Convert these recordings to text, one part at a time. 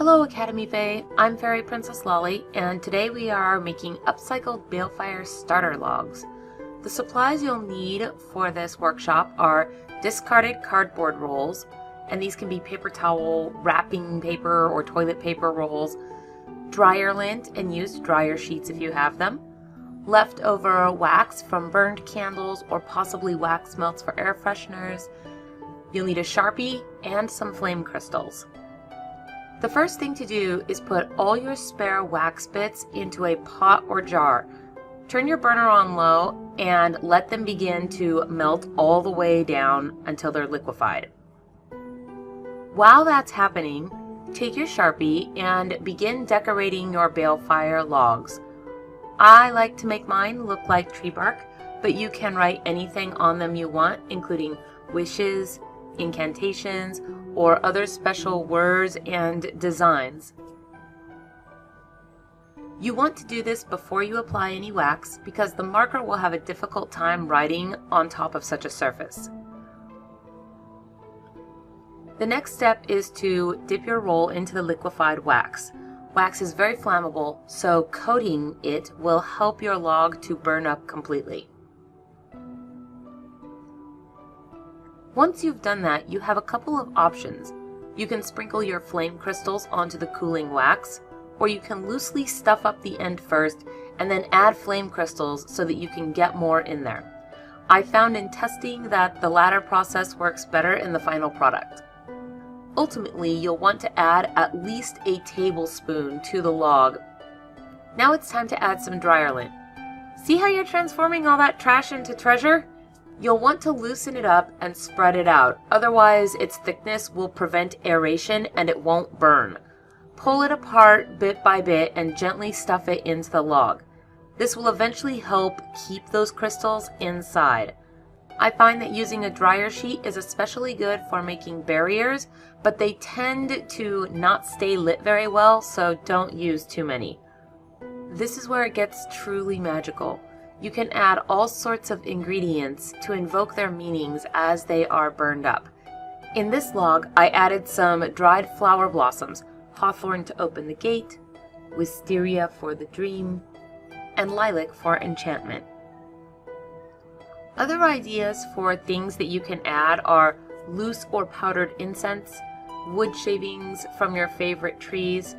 Hello Academy Fae, I'm Fairy Princess Lolly, and today we are making upcycled Balefire starter logs. The supplies you'll need for this workshop are discarded cardboard rolls, and these can be paper towel, wrapping paper, or toilet paper rolls, dryer lint and used dryer sheets if you have them, leftover wax from burned candles or possibly wax melts for air fresheners. You'll need a Sharpie and some flame crystals. The first thing to do is put all your spare wax bits into a pot or jar. Turn your burner on low and let them begin to melt all the way down until they're liquefied. While that's happening, take your Sharpie and begin decorating your Balefire logs. I like to make mine look like tree bark, but you can write anything on them you want, including wishes, incantations, or other special words and designs. You want to do this before you apply any wax because the marker will have a difficult time writing on top of such a surface. The next step is to dip your roll into the liquefied wax. Wax is very flammable, so coating it will help your log to burn up completely. Once you've done that, you have a couple of options. You can sprinkle your flame crystals onto the cooling wax, or you can loosely stuff up the end first and then add flame crystals so that you can get more in there. I found in testing that the latter process works better in the final product. Ultimately, you'll want to add at least a tablespoon to the log. Now it's time to add some dryer lint. See how you're transforming all that trash into treasure? You'll want to loosen it up and spread it out, otherwise its thickness will prevent aeration and it won't burn. Pull it apart bit by bit and gently stuff it into the log. This will eventually help keep those crystals inside. I find that using a dryer sheet is especially good for making barriers, but they tend to not stay lit very well, so don't use too many. This is where it gets truly magical. You can add all sorts of ingredients to invoke their meanings as they are burned up. In this log, I added some dried flower blossoms, Hawthorn to open the gate, Wisteria for the dream, and Lilac for enchantment. Other ideas for things that you can add are loose or powdered incense, wood shavings from your favorite trees.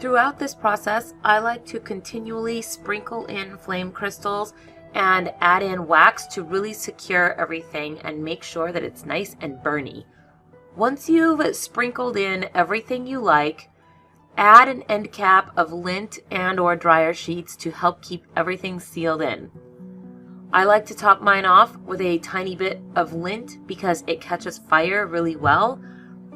Throughout this process, I like to continually sprinkle in flame crystals and add in wax to really secure everything and make sure that it's nice and burny. Once you've sprinkled in everything you like, add an end cap of lint and or dryer sheets to help keep everything sealed in. I like to top mine off with a tiny bit of lint because it catches fire really well,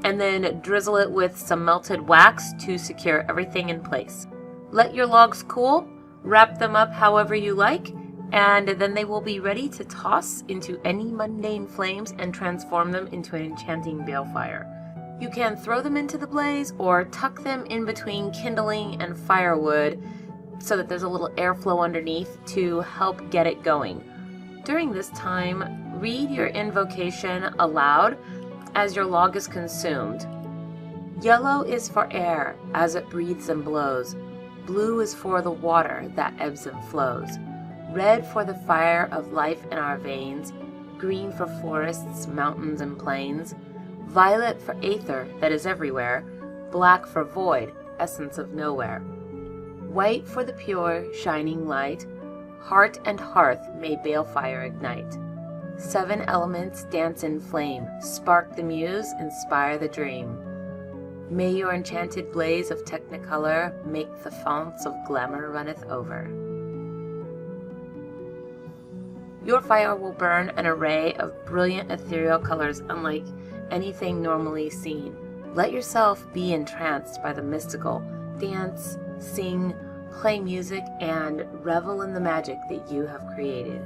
and then drizzle it with some melted wax to secure everything in place. Let your logs cool, wrap them up however you like, and then they will be ready to toss into any mundane flames and transform them into an enchanting balefire. You can throw them into the blaze or tuck them in between kindling and firewood so that there's a little airflow underneath to help get it going. During this time, read your invocation aloud as your log is consumed. Yellow is for air as it breathes and blows. Blue is for the water that ebbs and flows. Red for the fire of life in our veins. Green for forests, mountains, and plains. Violet for aether that is everywhere. Black for void, essence of nowhere. White for the pure, shining light. Heart and hearth may balefire ignite. 7 elements dance in flame, spark the muse, inspire the dream. May your enchanted blaze of technicolor make the founts of glamour runneth over. Your fire will burn an array of brilliant ethereal colors unlike anything normally seen. Let yourself be entranced by the mystical. Dance, sing, play music, and revel in the magic that you have created.